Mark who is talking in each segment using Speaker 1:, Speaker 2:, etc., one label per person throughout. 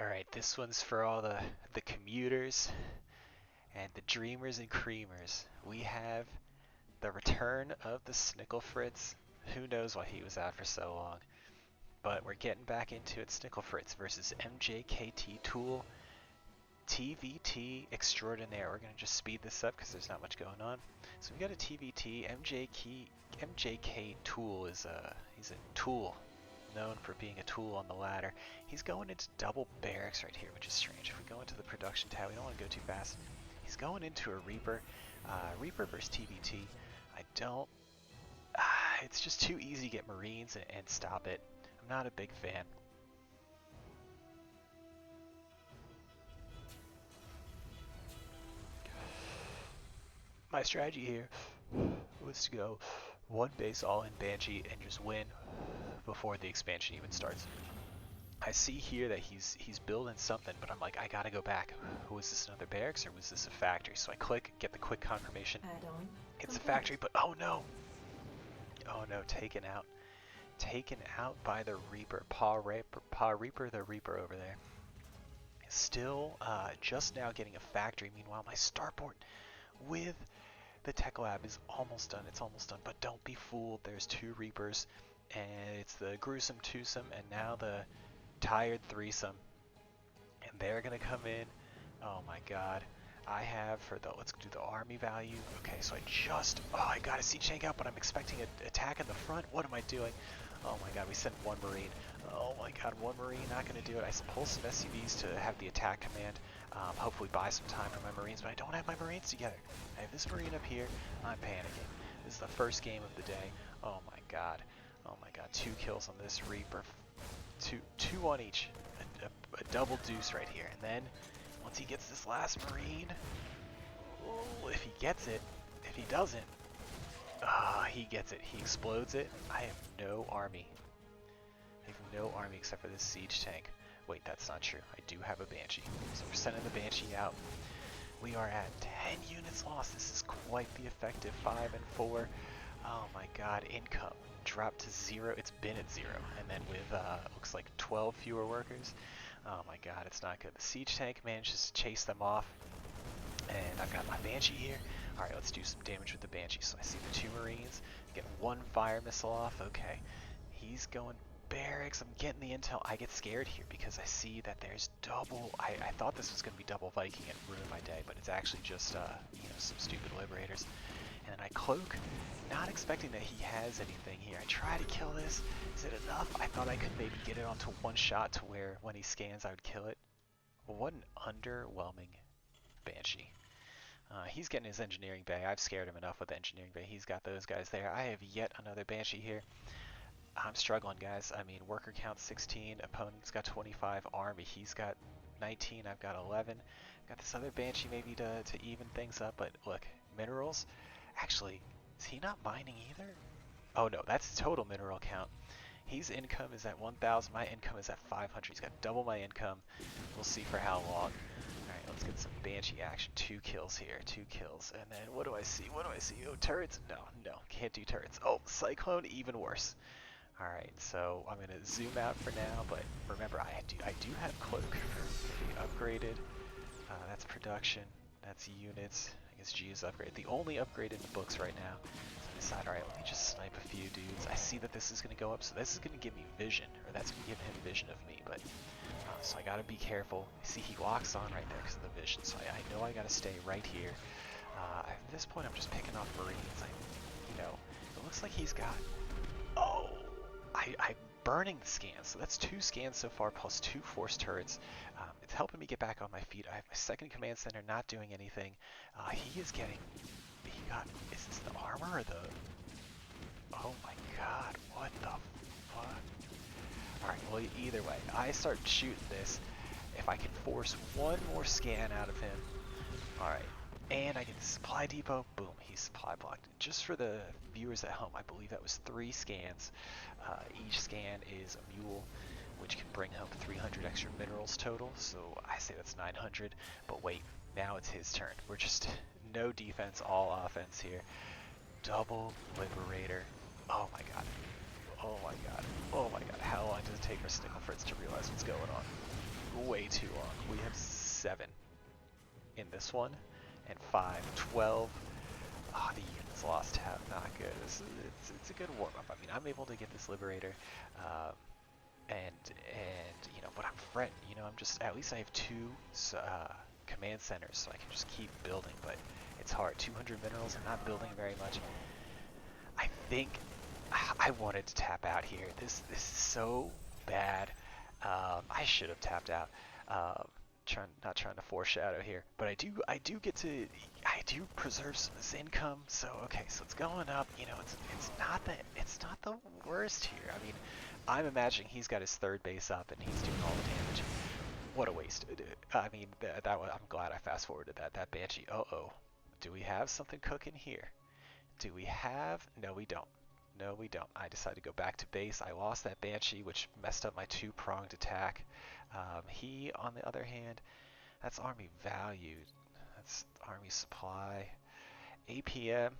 Speaker 1: Alright, this one's for all the commuters and the dreamers and creamers. We have the return of the Snickle Fritz. Who knows why he was out for so long. But we're getting back into it. Snickle Fritz versus MJKT Tool TVT Extraordinaire. We're going to just speed this up because there's not much going on. So we got a TVT. MJK Tool is he's a tool, known for being a tool on the ladder. He's going into double barracks right here, which is strange. If we go into the production tab, we don't want to go too fast. He's going into a Reaper. Reaper versus TVT. I don't... it's just too easy to get Marines and stop it. I'm not a big fan. My strategy here was to go one base all in Banshee and just win before the expansion even starts. I see here that he's building something, but I'm like, I gotta go back. Was this another barracks or was this a factory? So I click, get the quick confirmation. It's a factory, but oh no! Oh no, taken out. Taken out by the Reaper. Pa Reaper, the Reaper over there. Still just now getting a factory. Meanwhile, my starport with the tech lab is almost done. It's almost done, but don't be fooled. There's two Reapers, and it's the gruesome twosome, and now the tired threesome, and they're gonna come in. Oh my god. I have for the, let's do the army value. Okay, so I got a siege tank out, but I'm expecting an attack in the front. What am I doing? Oh my god, we sent one Marine. Oh my god, one Marine, not gonna do it. I pull some SCVs to have the attack command. Hopefully buy some time for my Marines, but I don't have my Marines together. I have this Marine up here. I'm panicking. This is the first game of the day. Oh my god. Oh my god, 2 kills on this Reaper. Two on each. A double deuce right here. And then, once he gets this last Marine, oh, if he gets it, if he doesn't, he gets it. He explodes it. I have no army. I have no army except for this siege tank. Wait, that's not true. I do have a Banshee. So we're sending the Banshee out. We are at 10 units lost. This is quite the effective 5 and 4. Oh my god, income dropped to 0. It's been at 0. And then with, looks like 12 fewer workers. Oh my god, it's not good. The siege tank manages to chase them off. And I've got my Banshee here. Alright, let's do some damage with the Banshee. So I see the 2 Marines. Get 1 fire missile off. Okay. He's going barracks. I'm getting the intel. I get scared here because I see that there's double... I thought this was going to be double Viking and ruin my day, but it's actually just, some stupid Liberators. And then I cloak, not expecting that he has anything here. I try to kill this. Is it enough? I thought I could maybe get it onto one shot to where when he scans I would kill it. Well, what an underwhelming Banshee. He's getting his engineering bay. I've scared him enough with the engineering bay. He's got those guys there. I have yet another Banshee here. I'm struggling, guys. I mean, worker count 16, opponent's got 25, army, he's got 19, I've got 11. Got this other Banshee maybe to even things up, but look, minerals. Actually, is he not mining either? Oh no, that's total mineral count. His income is at 1,000, my income is at 500. He's got double my income. We'll see for how long. Alright, let's get some Banshee action. 2 kills here, 2 kills. And then what do I see? What do I see? Oh, turrets? No, can't do turrets. Oh, Cyclone, even worse. Alright, so I'm going to zoom out for now, but remember, I do have Cloak for the upgraded. That's production, that's units. I guess G is upgraded. The only upgrade in the books right now. So I decide, alright, let me just snipe a few dudes. I see that this is going to go up, so this is going to give me vision, or that's going to give him vision of me, but so I got to be careful. See, he locks on right there because of the vision, so I know I got to stay right here. At this point, I'm just picking off Marines. It looks like he's got... Oh! I'm burning the scans, so that's 2 scans so far plus 2 force turrets. It's helping me get back on my feet. I have my second command center not doing anything. He is getting... Is this the armor or the... Oh my god, what the fuck? Alright, well either way, I start shooting this. If I can force 1 more scan out of him. Alright, and I get the supply depot. Boom, he's supply blocked. Just for the viewers at home, I believe that was 3 scans. Each scan is a mule, which can bring home 300 extra minerals total, so I say that's 900. But wait, now it's his turn. We're just no defense, all offense here. Double Liberator. Oh my god. Oh my god. Oh my god. How long does it take for Snickle Fritz to realize what's going on? way too long. We have 7 in this one, and 5, 12. Oh, the unit's lost half. Not good. It's a good warm-up. I mean, I'm able to get this Liberator, and you know, but I'm fretting. You know, I'm just, at least I have 2 command centers, so I can just keep building. But it's hard. 200 minerals. I'm not building very much. I think I wanted to tap out here. This is so bad. I should have tapped out. Not trying to foreshadow here, but I do get to, I do preserve some of this income. So okay, so it's going up. You know, it's not the worst here. I mean, I'm imagining he's got his 3rd base up and he's doing all the damage. What a waste. I mean, that was, I'm glad I fast forwarded that. That Banshee. Uh-oh. Do we have something cooking here? Do we have? No, we don't. No, we don't. I decided to go back to base. I lost that Banshee, which messed up my 2-pronged attack. He, on the other hand, that's army value. That's army supply. APM.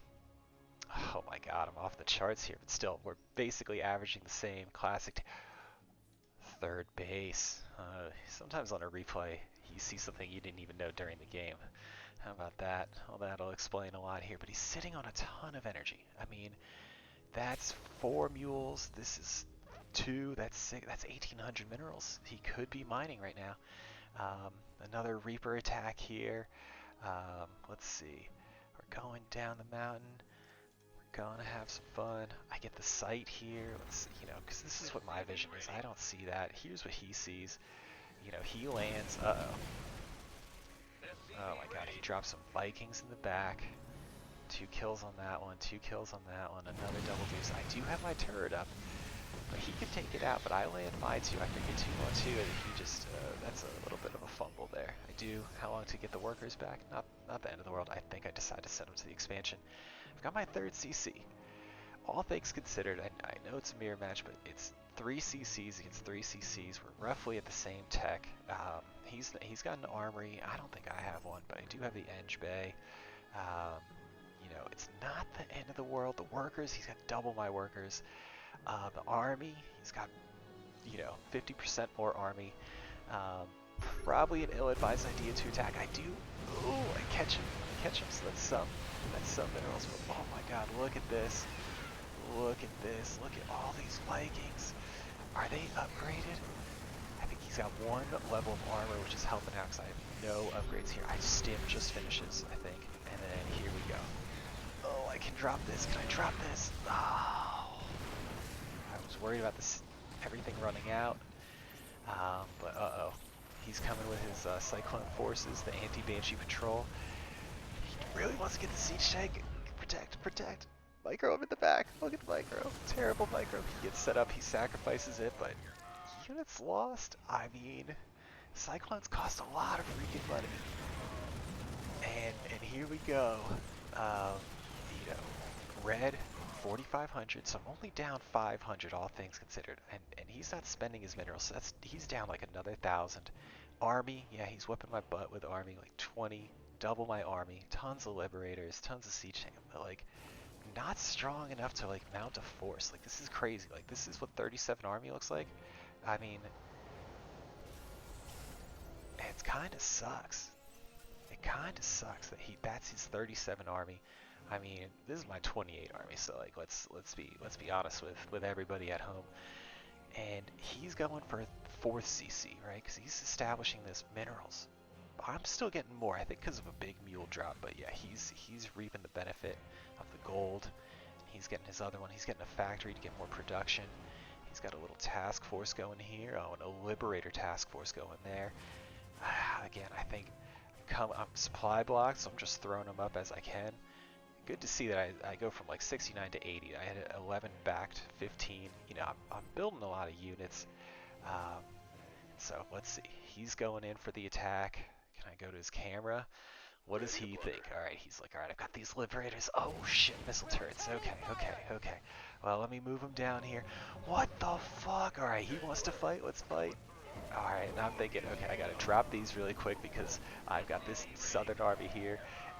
Speaker 1: Oh my god, I'm off the charts here, but still, we're basically averaging the same. Classic. 3rd base. Sometimes on a replay, you see something you didn't even know during the game. How about that? Well, that'll explain a lot here, but he's sitting on a ton of energy. I mean, that's 4 mules. This is 2. That's 6. That's 1,800 minerals. He could be mining right now. Another Reaper attack here. Let's see. We're going down the mountain. We're gonna have some fun. I get the sight here. Let's, you know, because this is what my vision is. I don't see that. Here's what he sees. You know, he lands. Uh-oh. Oh my god, he drops some Vikings in the back. 2 kills on that one, 2 kills on that one, another double deuce. I do have my turret up, but he can take it out, but I land my 2. I figured 2 on 2, and he just, that's a little bit of a fumble there. I do, how long to get the workers back? Not the end of the world. I think I decided to send them to the expansion. I've got my 3rd CC. All things considered, I know it's a mirror match, but it's 3 CCs against 3 CCs. We're roughly at the same tech. He's got an armory. I don't think I have one, but I do have the Eng Bay. You know, it's not the end of the world. The workers, he's got double my workers. The army, he's got, you know, 50% more army. Probably an ill-advised idea to attack. I do. Ooh, I catch him. So that's some minerals. But oh my god, look at this. Look at this. Look at all these Vikings. Are they upgraded? I think he's got 1 level of armor, which is helping out because I have no upgrades here. Stim just finishes, I think. And then here we go. Oh, I can drop this. Can I drop this? Oh. I was worried about this, everything running out. But uh-oh. He's coming with his Cyclone forces, the anti-Banshee patrol. He really wants to get the siege tank. Protect. Micro up in the back. Look at the micro. Terrible micro. He gets set up. He sacrifices it, but units lost. I mean, Cyclones cost a lot of freaking money. And here we go. You know, red 4,500. So I'm only down 500, all things considered. And he's not spending his minerals. So he's down like another 1,000. Army, yeah, he's whipping my butt with army, like 20, double my army, tons of liberators, tons of siege tank, but like not strong enough to like mount a force. Like this is crazy. Like this is what 37 army looks like. I mean, it kind of sucks. It kind of sucks that that's his 37 army. I mean, this is my 28 army, so like let's be honest with everybody at home. And he's going for 4th CC, right? Because he's establishing this minerals. I'm still getting more, I think, because of a big mule drop. But yeah, he's reaping the benefit of the gold. He's getting his other one. He's getting a factory to get more production. He's got a little task force going here. Oh, and a liberator task force going there. Again, I think I'm supply blocked, so I'm just throwing them up as I can. Good to see that I go from like 69 to 80. I had 11 backed, 15. You know, I'm building a lot of units. So let's see. He's going in for the attack. Can I go to his camera? What does he think? Alright, he's like, alright, I've got these liberators. Oh shit, missile turrets. Okay. Well, let me move him down here. What the fuck? Alright, he wants to fight. Let's fight. Alright, and I'm thinking, okay, I gotta drop these really quick because I've got this southern army here.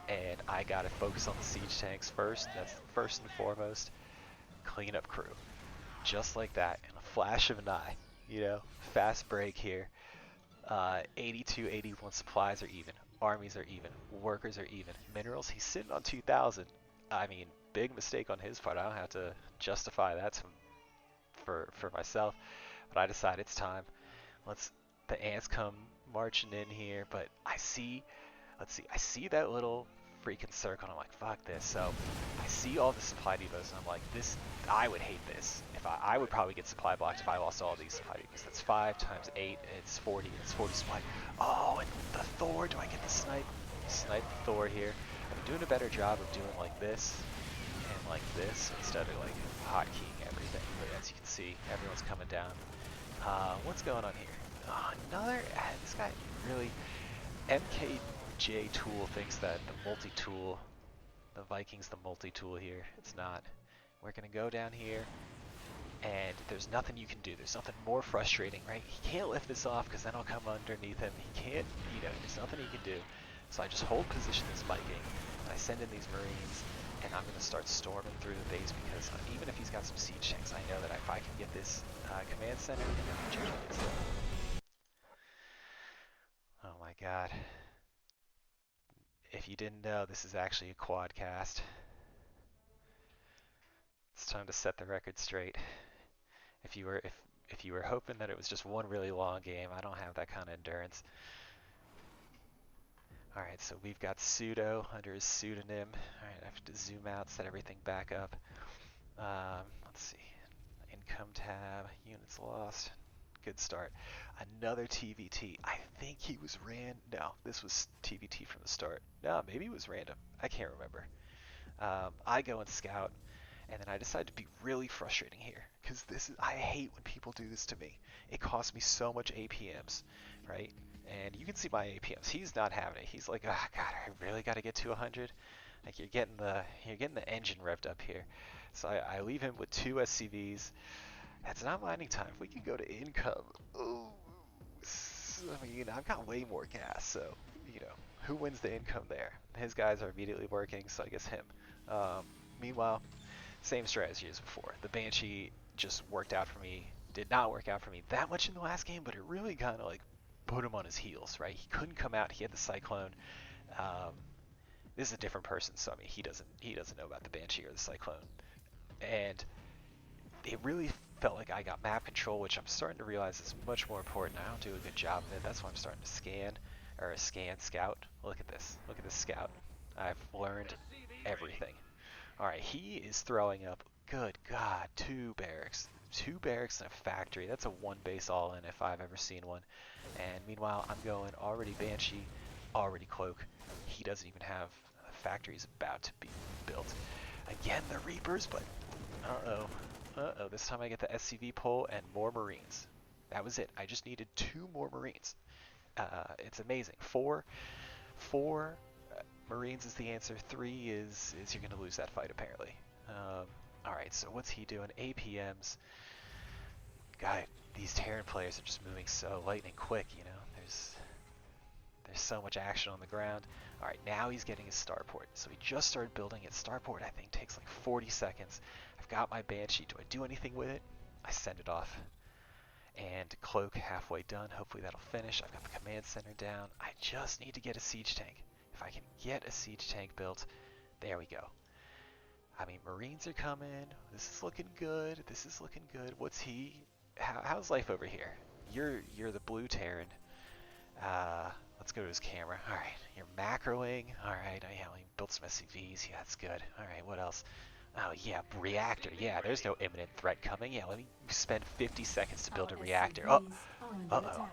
Speaker 1: And I gotta focus on the siege tanks first. That's first and foremost. Clean up crew. Just like that, in a flash of an eye. You know, fast break here. 82, 81 supplies are even. Armies are even. Workers are even. Minerals, he's sitting on 2,000. I mean, big mistake on his part. I don't have to justify that for myself. But I decide it's time. The ants come marching in here, but let's see, I see that little freaking circle, and I'm like, fuck this. So I see all the supply depots, and I'm like, I would hate this. If I would probably get supply blocked if I lost all these supply depots. That's 5 times 8, it's 40, it's 40 supply. Oh, and the Thor, do I get the snipe? Snipe the Thor here. I'm doing a better job of doing like this, and like this, instead of like hotkeying everything. But as you can see, everyone's coming down. What's going on here? This guy really, MKJ Tool thinks that the Vikings the multi-tool here. It's not. We're gonna go down here, and there's nothing you can do. There's nothing more frustrating, right? He can't lift this off because then I'll come underneath him. He can't, there's nothing he can do. So I just hold position as Viking, and I send in these Marines, and I'm gonna start storming through the base because even if he's got some siege tanks, I know that if I can get this command center, oh my god. If you didn't know, this is actually a quadcast. It's time to set the record straight. If you were hoping that it was just one really long game, I don't have that kind of endurance. Alright, so we've got Pseudo under his pseudonym. Alright, I have to zoom out, set everything back up. Let's see. Income tab, units lost. Good start. Another TVT. I think he was no, this was TVT from the start. No, maybe it was random. I can't remember. I go and scout, and then I decide to be really frustrating here, because I hate when people do this to me. It costs me so much APMs, right? And you can see my APMs. He's not having it. He's like, ah, God, I really got to get to 100. Like you're getting the engine revved up here. So I leave him with 2 SCVs. That's not mining time. If we can go to income, ooh, I mean, I've got way more gas, so who wins the income there? His guys are immediately working, so I guess him. Meanwhile, same strategy as before. The Banshee just worked out for me. Did not work out for me that much in the last game, but it really kind of like put him on his heels, right? He couldn't come out. He had the Cyclone. This is a different person, so I mean, he doesn't know about the Banshee or the Cyclone, and it really felt like I got map control, which I'm starting to realize is much more important. I don't do a good job of it. That's why I'm starting to scout. Look at this scout. I've learned everything. Alright, he is throwing up, good God, 2 barracks. 2 barracks and a factory. That's a 1 base all in if I've ever seen one. And meanwhile, I'm going already Banshee, already Cloak. He doesn't even have a factory is about to be built. Again, the Reapers, but uh-oh, this time I get the SCV pull and more Marines. That was it. I just needed 2 more Marines. It's amazing. 4 Marines is the answer. 3 is you're going to lose that fight, apparently. Alright, so what's he doing? APMs. God, these Terran players are just moving so lightning quick, There's so much action on the ground. Alright, now he's getting his starport. So he just started building it. Starport, I think, takes like 40 seconds. I've got my Banshee. Do I do anything with it? I send it off. And Cloak halfway done. Hopefully that'll finish. I've got the command center down. I just need to get a siege tank. If I can get a siege tank built, there we go. I mean, Marines are coming. This is looking good. What's he? How's life over here? You're the blue Terran. Let's go to his camera. Alright, you're macroing. Alright, I built some SCVs. Yeah, that's good. Alright, what else? Oh yeah, reactor. Yeah, there's no imminent threat coming. Yeah, let me spend 50 seconds to build a reactor. Uh-oh.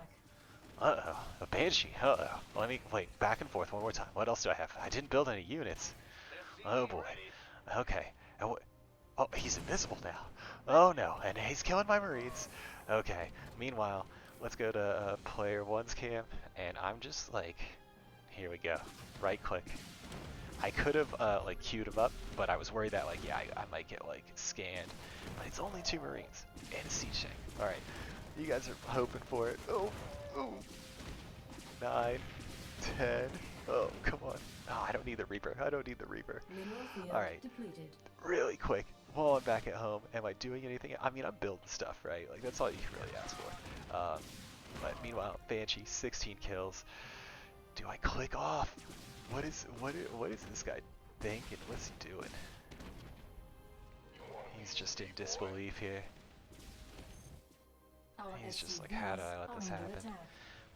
Speaker 1: A Banshee. Uh-oh. Let me, wait, back and forth one more time. What else do I have? I didn't build any units. Oh boy. Okay. Oh, he's invisible now. Oh no, and he's killing my Marines. Okay, meanwhile, let's go to player 1's camp, and I'm just like, here we go. Right click. I could have like queued him up, but I was worried that like, yeah, I might get like scanned. But it's only 2 Marines and a siege tank. Alright, you guys are hoping for it. Oh, 9, 10. Oh, come on. Oh, I don't need the Reaper. Alright, really quick. While I'm back at home, am I doing anything? I mean, I'm building stuff, right? Like, that's all you can really ask for. But meanwhile, Banshee, 16 kills. Do I click off? What is this guy thinking? What's he doing? He's just in disbelief here. He's just like, how did I let this happen?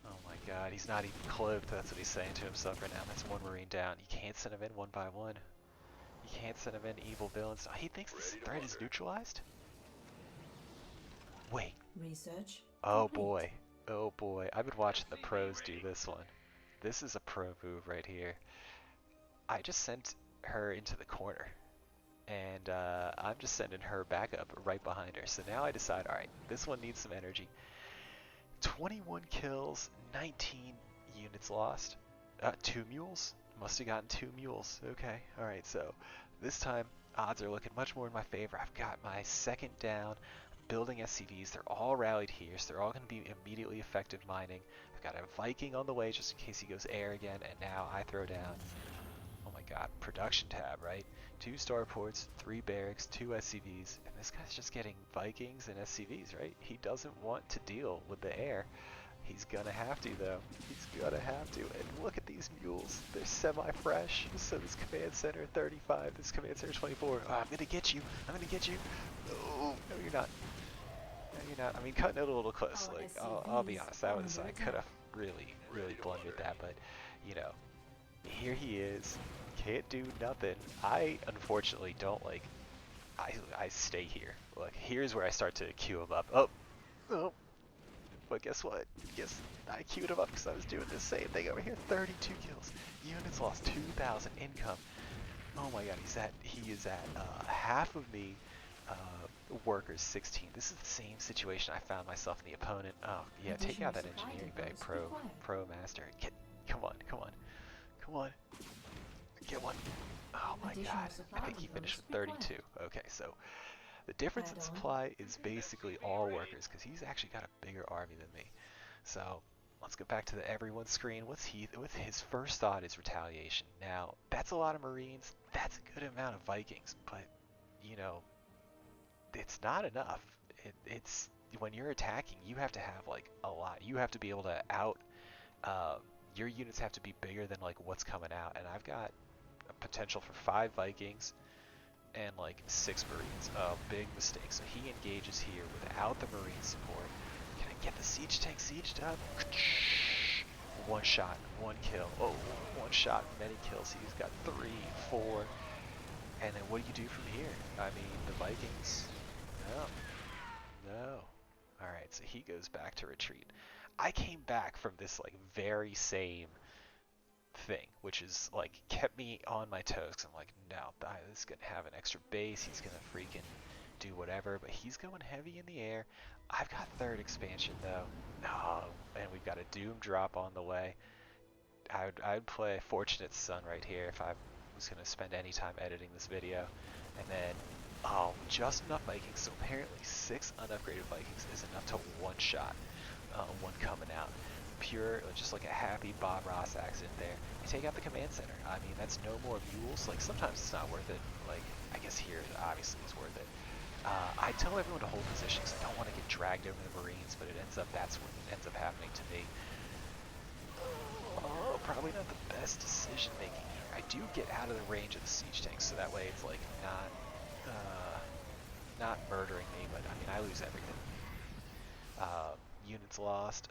Speaker 1: Oh my god, he's not even cloaked. That's what he's saying to himself right now. That's one Marine down. You can't send him in one by one. You can't send him in evil villains. Oh, he thinks this threat is neutralized? Wait.
Speaker 2: Research.
Speaker 1: Oh boy. Oh boy. I've been watching the pros do this one. This is a pro move right here. I just sent her into the corner. And I'm just sending her back up right behind her. So now I decide, alright, this one needs some energy. 21 kills, 19 units lost. 2 mules? Must have gotten 2 mules. Okay, alright, so this time odds are looking much more in my favor. I've got my second down, building SCVs. They're all rallied here, so they're all going to be immediately effective mining. I've got a Viking on the way just in case he goes air again, and now I throw down. Oh my god, production tab, right? 2 starports, 3 barracks, 2 SCVs, and this guy's just getting Vikings and SCVs, right? He doesn't want to deal with the air. He's gonna have to, though. He's gonna have to. And look at these mules. They're semi-fresh. So this command center 35, this command center 24. Oh, I'm gonna get you. I'm gonna get you. No, no, you're not. No, you're not. I mean, cutting it a little close. Like, I'll be honest. That was, I could have really, really blundered that, but you know, here he is. Can't do nothing. I unfortunately don't like. I stay here. Look, here's where I start to queue him up. Oh. But guess what? Yes, I queued him up because I was doing the same thing over here. 32 kills. Units lost 2,000 income. Oh my god, he is at half of me. Workers 16. This is the same situation I found myself in the opponent. Oh yeah, take out that engineering bag, pro master. Come on. Get one. Oh my god. I think he finished with 32. Okay, so the difference in supply is basically all workers, because he's actually got a bigger army than me. So let's go back to the everyone screen. With his first thought is retaliation. Now that's a lot of Marines. That's a good amount of Vikings, but you know, it's not enough. It's when you're attacking, you have to have like a lot. You have to be able to out. Your units have to be bigger than like what's coming out, and I've got a potential for 5 Vikings and like 6 Marines. Big mistake. So he engages here without the Marine support. Can I get the siege tank sieged up? One shot, 1 kill. Oh, 1 shot, many kills. He's got 3, 4. And then what do you do from here? I mean, the Vikings. No. Alright, so he goes back to retreat. I came back from this like very same thing, which is like kept me on my toes, because I'm like, no, this is gonna have an extra base, he's gonna freaking do whatever, but he's going heavy in the air. I've got 3rd expansion though. And we've got a Doom drop on the way. I'd play Fortunate Son right here if I was gonna spend any time editing this video. And then just enough Vikings. So apparently 6 unupgraded Vikings is enough to one shot one coming out. Pure, just like a happy Bob Ross accident there. You take out the command center. I mean, that's no more mules. Like, sometimes it's not worth it. Like, I guess here, obviously, it's worth it. I tell everyone to hold positions. I don't want to get dragged over the Marines, but that's what ends up happening to me. Oh, probably not the best decision making here. I do get out of the range of the siege tanks, so that way it's like not murdering me, but I mean, I lose everything. Units lost,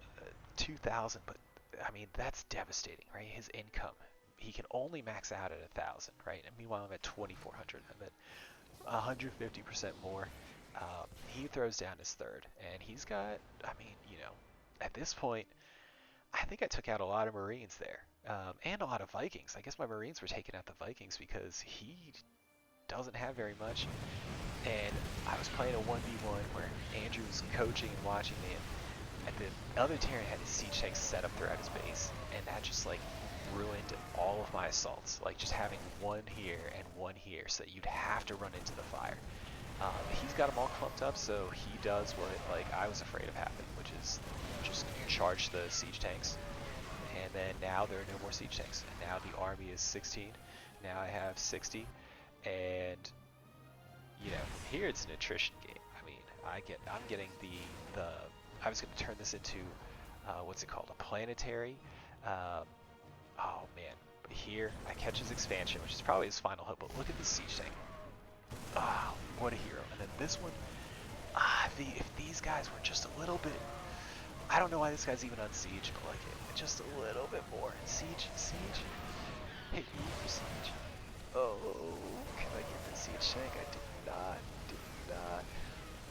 Speaker 1: 2,000, but I mean, that's devastating, right? His income, he can only max out at 1,000, right? And meanwhile, I'm at 2,400. I'm at 150% more. He throws down his 3rd, and he's got, I mean, you know, at this point, I think I took out a lot of Marines there, and a lot of Vikings. I guess my Marines were taking out the Vikings because he doesn't have very much. And I was playing a 1v1 where Andrew was coaching and watching me, and the other Terran had his siege tanks set up throughout his base, and that just like ruined all of my assaults. Like just having one here and one here, so that you'd have to run into the fire. He's got them all clumped up, so he does what like I was afraid of happening, which is just charge the siege tanks. And then now there are no more siege tanks. And now the army is 16. Now I have 60, and you know, here it's an attrition game. I mean, I'm getting the I was going to turn this into what's it called? A planetary. Um, oh man, but here I catch his expansion, which is probably his final hope. But look at the siege tank. Ah, what a hero. And then this one, if these guys were just a little bit, I don't know why this guy's even on siege, but like just a little bit more. Siege, hit you for siege. Oh, can I get the siege tank? I did not.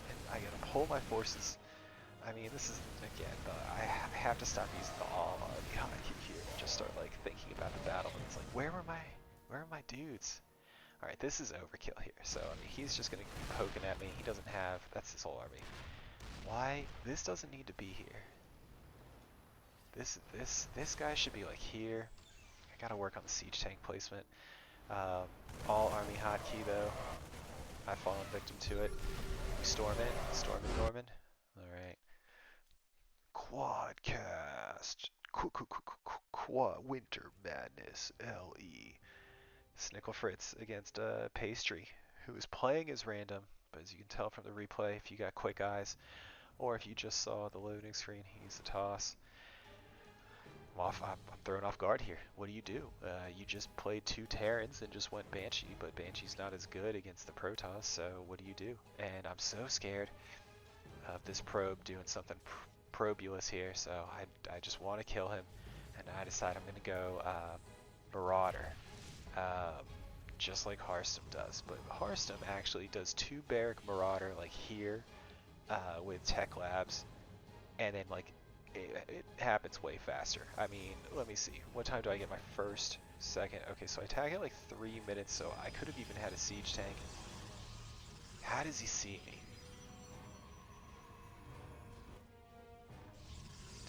Speaker 1: And I gotta pull my forces. I mean, this is, again, I have to stop using the all army hotkey here and just start like thinking about the battle. And it's like, where are my dudes? Alright, this is overkill here. So, I mean, he's just going to be poking at me. He doesn't have... That's his whole army. Why? This doesn't need to be here. This guy should be, like, here. I gotta work on the siege tank placement. All army hotkey, though. I've fallen victim to it. We storm it. Storm it, Norman. Alright. Quadcast. Quad Winter Madness. LE. Snickle Fritz against Pastry, who is playing as random, but as you can tell from the replay, if you got quick eyes, or if you just saw the loading screen, he's a toss. I'm thrown off guard here. What do? You just played 2 Terrans and just went Banshee, but Banshee's not as good against the Protoss, so what do? And I'm so scared of this probe doing something probulous here, so I just want to kill him, and I decide I'm going to go Marauder. Just like Hearthstone does, but Hearthstone actually does 2 Barrack Marauder like here with Tech Labs, and then like it happens way faster. I mean, let me see, what time do I get my first, second? Okay, so I tag it like 3 minutes, so I could have even had a siege tank. How does he see me?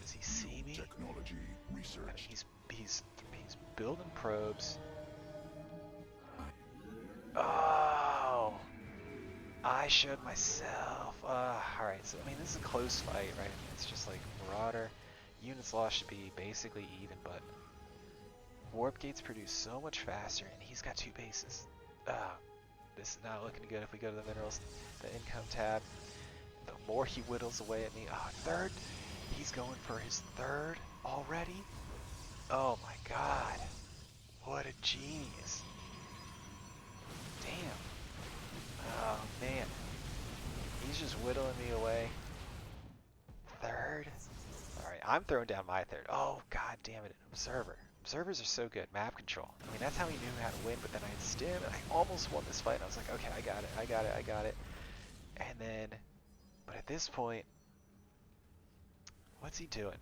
Speaker 1: Does he see me?
Speaker 2: Technology research.
Speaker 1: I mean, he's building probes. Oh, I showed myself. Alright, so I mean, this is a close fight, right? I mean, it's just like Marauder. Units lost should be basically even, but Warp Gates produce so much faster, and he's got 2 bases. This is not looking good if we go to the minerals, the income tab. The more he whittles away at me. Third? He's going for his 3rd already? Oh my god. What a genius. Damn. Oh man. He's just whittling me away. 3rd? Alright, I'm throwing down my 3rd. Oh god damn it, Observer. Observers are so good. Map control. I mean, that's how he knew how to win, but then I had Stim, and I almost won this fight. And I was like, okay, I got it. And then, but at this point, what's he doing?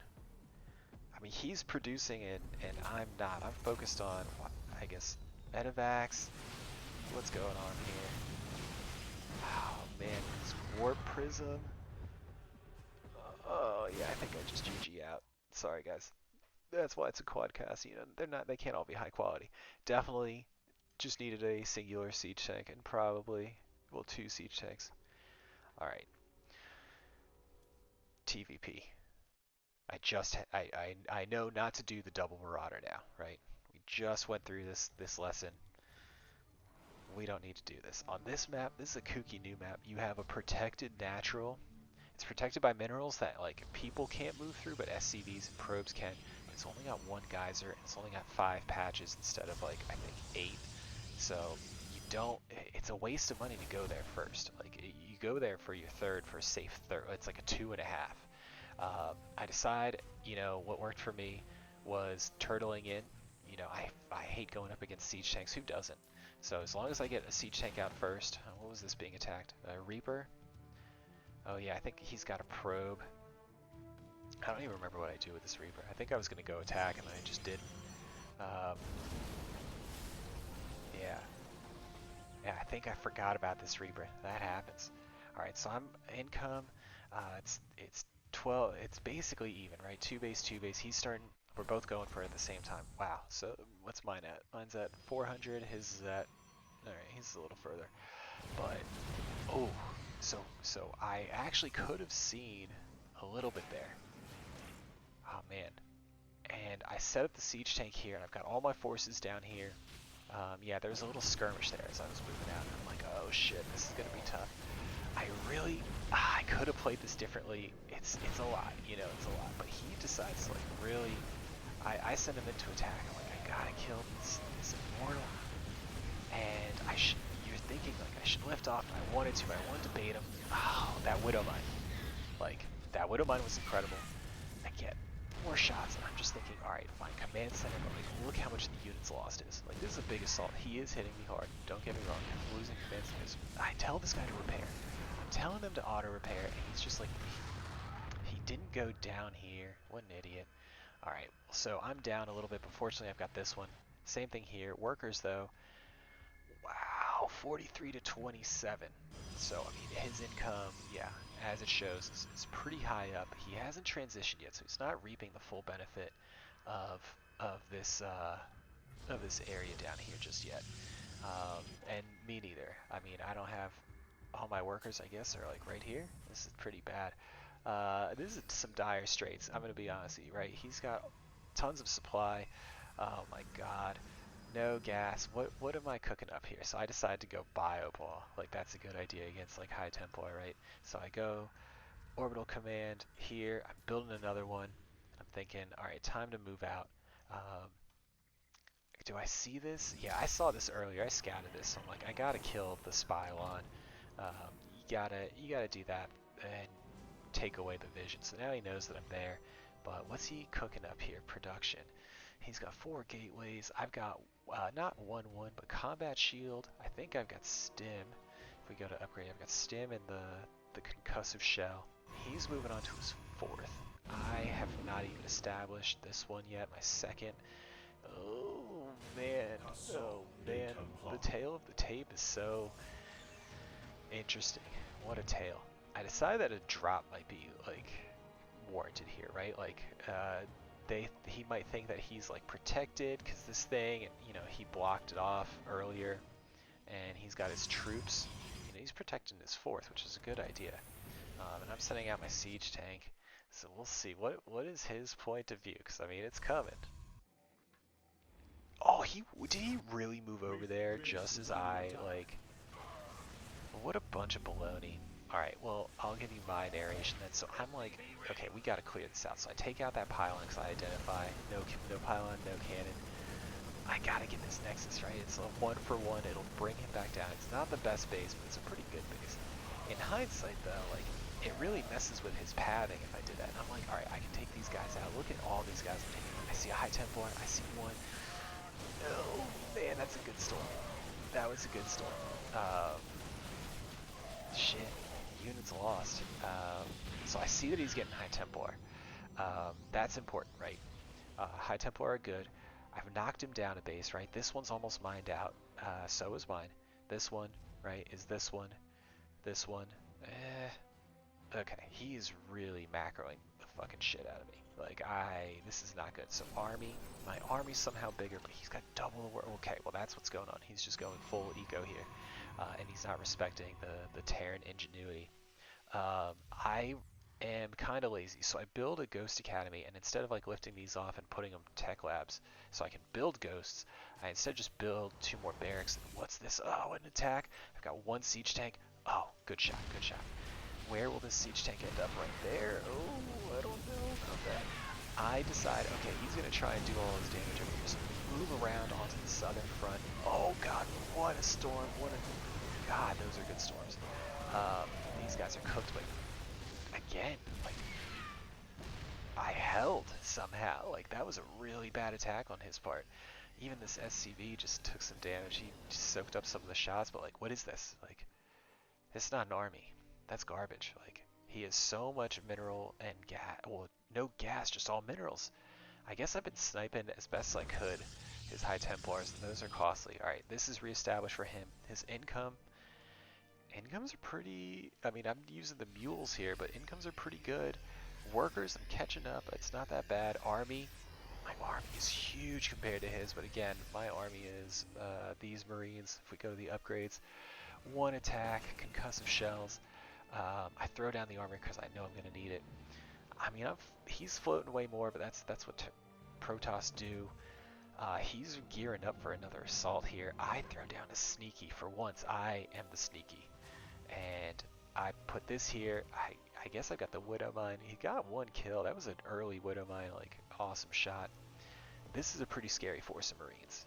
Speaker 1: I mean, he's producing it, and I'm not. I'm focused on, I guess, Medivacs. What's going on here? Oh man, this Warp Prism. Oh yeah, I think I just GG out. Sorry guys. That's why it's a quadcast. You know, they can't all be high quality. Definitely just needed a singular siege tank and probably, well, 2 siege tanks. All right. TVP. I know not to do the double Marauder now, right? We just went through this lesson. We don't need to do this. On this map, this is a kooky new map. You have a protected natural. It's protected by minerals that like people can't move through, but SCVs and probes can. But it's only got 1 geyser, and it's only got 5 patches instead of like I think 8. So you don't. It's a waste of money to go there first. Like you go there for your 3rd for a safe 3rd. It's like a 2.5. I decide, you know, what worked for me was turtling in. You know, I hate going up against siege tanks. Who doesn't? So as long as I get a siege tank out first. What was this being attacked? A Reaper? Oh yeah, I think he's got a probe. I don't even remember what I do with this Reaper. I think I was going to go attack and I just didn't. Yeah. Yeah, I think I forgot about this Reaper. That happens. Alright, so I'm income. It's 12. It's basically even, right? 2 base, 2 base. He's starting. We're both going for it at the same time. Wow. So what's mine at? Mine's at 400. His is at. All right. He's a little further. But oh, so I actually could have seen a little bit there. Oh man. And I set up the siege tank here, and I've got all my forces down here. Yeah, there was a little skirmish there as I was moving out. And I'm like, oh shit, this is gonna be tough. I really, I could have played this differently. It's a lot, you know, it's a lot. But he decides to like really, I send him into attack. I'm like, I gotta kill this immortal. And you're thinking like I should lift off. I wanted to, I wanted to bait him. Oh, that Widow Mine. Like, that Widow Mine was incredible. I get more shots, and I'm just thinking, alright, fine, command center, but like, look how much the unit's lost is. Like, this is a big assault. He is hitting me hard. Don't get me wrong, I'm losing command centers. I tell this guy to repair. I'm telling him to auto repair, and he's just like, he didn't go down here. What an idiot. Alright, so I'm down a little bit, but fortunately I've got this one. Same thing here. Workers, though, wow, 43 to 27. So, I mean, his income, yeah, as it shows, is pretty high up. He hasn't transitioned yet, so he's not reaping the full benefit of of this of this area down here just yet. And me neither. I mean, I don't have all my workers. I guess are like right here. This is pretty bad. This is some dire straits. I'm gonna be honest with you, right? He's got tons of supply. Oh my God. No gas. What am I cooking up here? So I decide to go Bioball. Like that's a good idea against like High Templar, right? So I go Orbital Command here. I'm building another one. I'm thinking, all right, time to move out. Um, do I see this? Yeah, I saw this earlier. I scouted this. So I'm like, I gotta kill the Spylon. You gotta do that and take away the vision. So now he knows that I'm there. But what's he cooking up here? Production. He's got 4 gateways. I've got not 1-1, but combat shield. I think I've got stim. If we go to upgrade, I've got stim and the concussive shell. He's moving on to his 4th. I have not even established this one yet. My 2nd. Oh man. Oh man. The tail of the tape is so interesting. What a tale. I decided that a drop might be like warranted here, right? Like he might think that he's like protected because this thing, and you know, he blocked it off earlier, and he's got his troops. You know, he's protecting his 4th, which is a good idea. And I'm sending out my siege tank, so we'll see what is his point of view. Because I mean, it's coming. Oh, did he really move over there just as I like? What a bunch of baloney. Alright, well, I'll give you my narration then. So I'm like, okay, we gotta clear this out. So I take out that pylon because I identify no pylon, no cannon. I gotta get this Nexus, right? It's a 1-for-1. It'll bring him back down. It's not the best base, but it's a pretty good base. In hindsight, though, like, it really messes with his pathing if I did that. And I'm like, alright, I can take these guys out. Look at all these guys I'm taking. I see a High Templar. I see one. Oh, man, that's a good storm. That was a good storm. Shit. Units lost. So I see that he's getting High Templar. That's important, right? High Templar are good. I've knocked him down a base, right? This one's almost mined out. So is mine. This one, right, is this one. This one. Okay, he is really macroing the fucking shit out of me. Like, this is not good. So army, my army's somehow bigger, but he's got double the work. Okay, well that's what's going on. He's just going full eco here, and he's not respecting the Terran ingenuity. I am kind of lazy, so I build a Ghost Academy, and instead of like lifting these off and putting them in tech labs so I can build ghosts, I instead just build 2 more barracks. What's this? Oh, an attack. I've got 1 siege tank. Oh, good shot, good shot. Where will this siege tank end up? Right there? Oh, I don't know about that. I decide, okay, he's going to try and do all his damage over here, so move around onto the southern front. Oh god, what a storm. God, those are good storms. These guys are cooked, but again, like, I held somehow. Like, that was a really bad attack on his part. Even this SCV just took some damage. He just soaked up some of the shots, but like, what is this? Like, this is not an army. That's garbage. Like, he has so much mineral and gas. Well, no gas, just all minerals. I guess I've been sniping as best I could his High Templars, and those are costly. Alright, this is reestablished for him. His incomes are pretty, I mean, I'm using the mules here, but incomes are pretty good. Workers, I'm catching up. It's not that bad. Army, my army is huge compared to his, but again, my army is these Marines. If we go to the upgrades, 1 attack, concussive shells. I throw down the armor because I know I'm going to need it. I mean, he's floating way more, but that's what Protoss do. He's gearing up for another assault here. I throw down a sneaky for once. I am the sneaky. And I put this here. I guess I got the Widow Mine. He got one kill. That was an early Widow Mine, like awesome shot. This is a pretty scary force of Marines.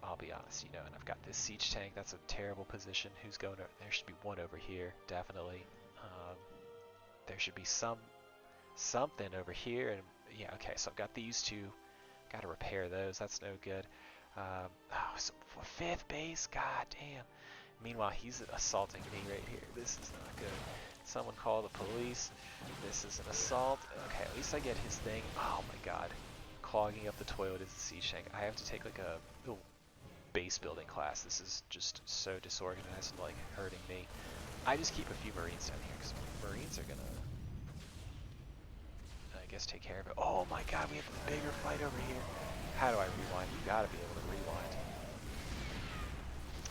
Speaker 1: I'll be honest, you know. And I've got this siege tank. That's a terrible position. Who's going to? There should be one over here, definitely. There should be something over here. And yeah, okay. So I've got these two. Got to repair those. That's no good. So fifth base. God damn. Meanwhile, he's assaulting me right here. This is not good. Someone call the police. This is an assault. Okay, at least I get his thing. Oh my god. Clogging up the toilet is a siege tank. I have to take like a base building class. This is just so disorganized and like hurting me. I just keep a few Marines down here because Marines are gonna, I guess, take care of it. Oh my god, we have a bigger fight over here. How do I rewind? You gotta be able to rewind.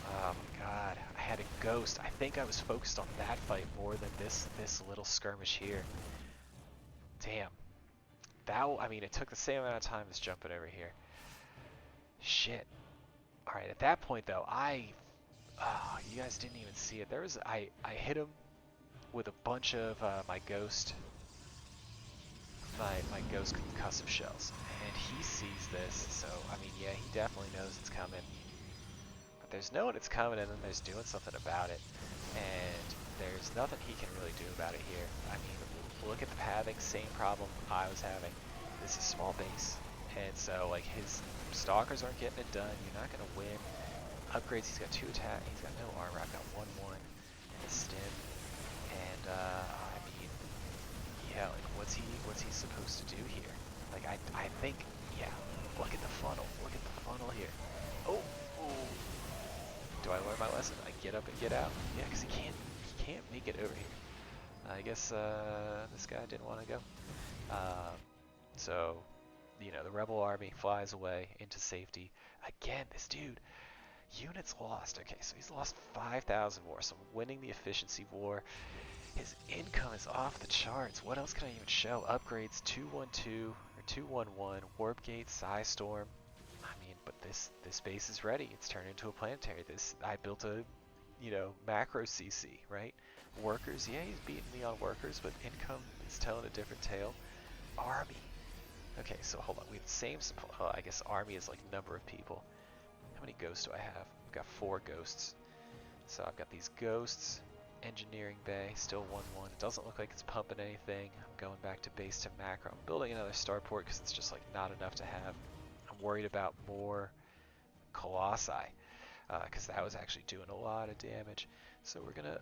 Speaker 1: Oh my god, I had a ghost. I think I was focused on that fight more than this little skirmish here. Damn. I mean, it took the same amount of time as jumping over here. Shit. Alright, at that point though, you guys didn't even see it. I hit him with a bunch of my ghost concussive shells. And he sees this, so, I mean, yeah, he definitely knows it's coming. But there's knowing it's coming, and then there's doing something about it. And there's nothing he can really do about it here. I mean, look at the pathing, same problem I was having. This is small base. And so, like, his stalkers aren't getting it done. You're not going to win. Upgrades, he's got 2 attack. He's got no armor. I've got 1-1 and a stim. And, I mean, yeah, like, what's he supposed to do here? Like, I think, yeah, look at the funnel. Look at the funnel here. Oh, oh. Do I learn my lesson? I get up and get out. Yeah, because he can't make it over here. I guess this guy didn't want to go. So, you know, the rebel army flies away into safety. Again, this dude, units lost. Okay, so he's lost 5,000 war. So I'm winning the efficiency war. His income is off the charts. What else can I even show? Upgrades 212 or 211, warp gate, Psystorm. I mean, but this base is ready. It's turned into a planetary. I built a, you know, macro CC, right? Workers, yeah, he's beating me on workers, but income is telling a different tale. Army. Okay, so hold on. We have the same supply. I guess army is like number of people. How many ghosts do I have? I've got 4 ghosts. So I've got these ghosts. Engineering bay, still 1-1. It doesn't look like it's pumping anything. I'm going back to base to macro. I'm building another starport because it's just like not enough to have. I'm worried about more colossi because that was actually doing a lot of damage. So we're gonna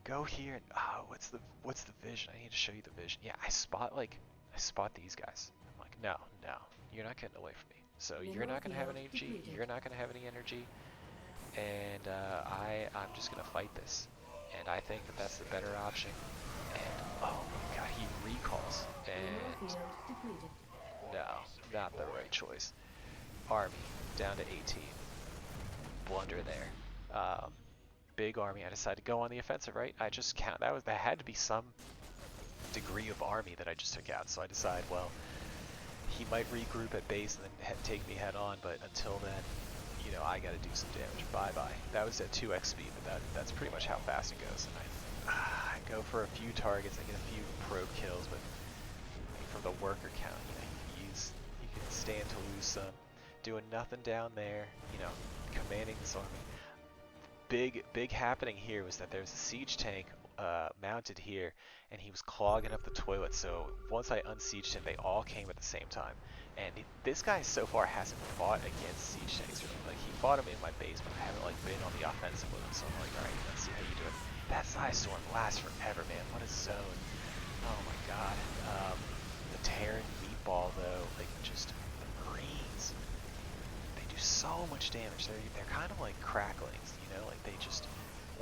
Speaker 1: go here and what's the vision? I need to show you the vision. Yeah, I spot these guys. I'm like, no, you're not getting away from me. So you're not gonna have any energy. You're not gonna have any energy. And I'm just gonna fight this. And I think that that's the better option. And oh my god, he recalls. And no, not the right choice. Army down to 18. Blunder there. Big army. I decided to go on the offensive, right? I just count. That had to be some degree of army that I just took out. So I decided, well, he might regroup at base and then take me head on. But until then, you know, I got to do some damage. Bye-bye. That was at 2x speed, but that's pretty much how fast it goes. And I go for a few targets. I get a few probe kills, but from the worker count, you know, you can stand to lose some. Doing nothing down there, you know, commanding this army. Big happening here was that there's a siege tank mounted here, and he was clogging up the toilet. So once I unsieged him, they all came at the same time. And this guy so far hasn't fought against siege tanks really. Like, he fought him in my base, but I haven't like been on the offensive with him. So I'm like, all right, let's see how you do it. That Psystorm lasts forever, man. What a zone! Oh my god. The Terran meatball though, like just the Marines. They do so much damage. They're kind of like cracklings, you know. Like they just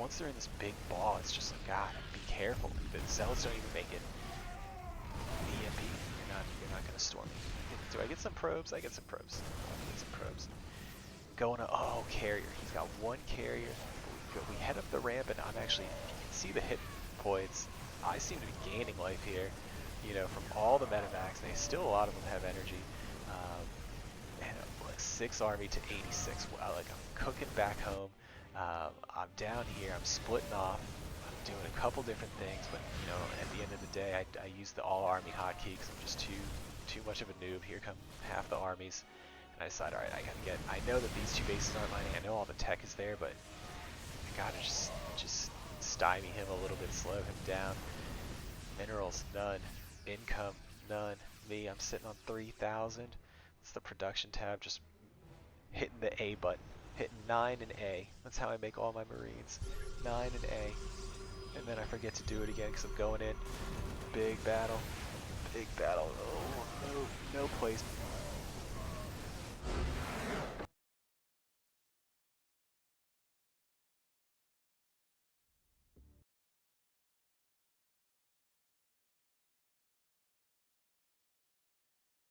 Speaker 1: once they're in this big ball, it's just like, God, be careful. The Zealots don't even make it. EMP, you're not gonna storm me. Do I get some probes? I get some probes. I get some probes. Going to, carrier. He's got 1 carrier. We head up the ramp, and I'm actually, you can see the hit points. I seem to be gaining life here, you know, from all the medevacs. A lot of them have energy. And like 6 army to 86. Like I'm cooking back home. I'm down here. I'm splitting off. I'm doing a couple different things, but you know, at the end of the day, I use the all army hotkey because I'm just too much of a noob. Here come half the armies, and I decide, all right, I gotta get. I know that these two bases aren't lining. I know all the tech is there, but I gotta just stymie him a little bit, slow him down. Minerals, none. Income, none. Me, I'm sitting on 3,000. It's the production tab, just hitting the A button. Hitting 9 and A. That's how I make all my Marines. 9 and A. And then I forget to do it again because I'm going in. Big battle. Big battle. Oh, no placement.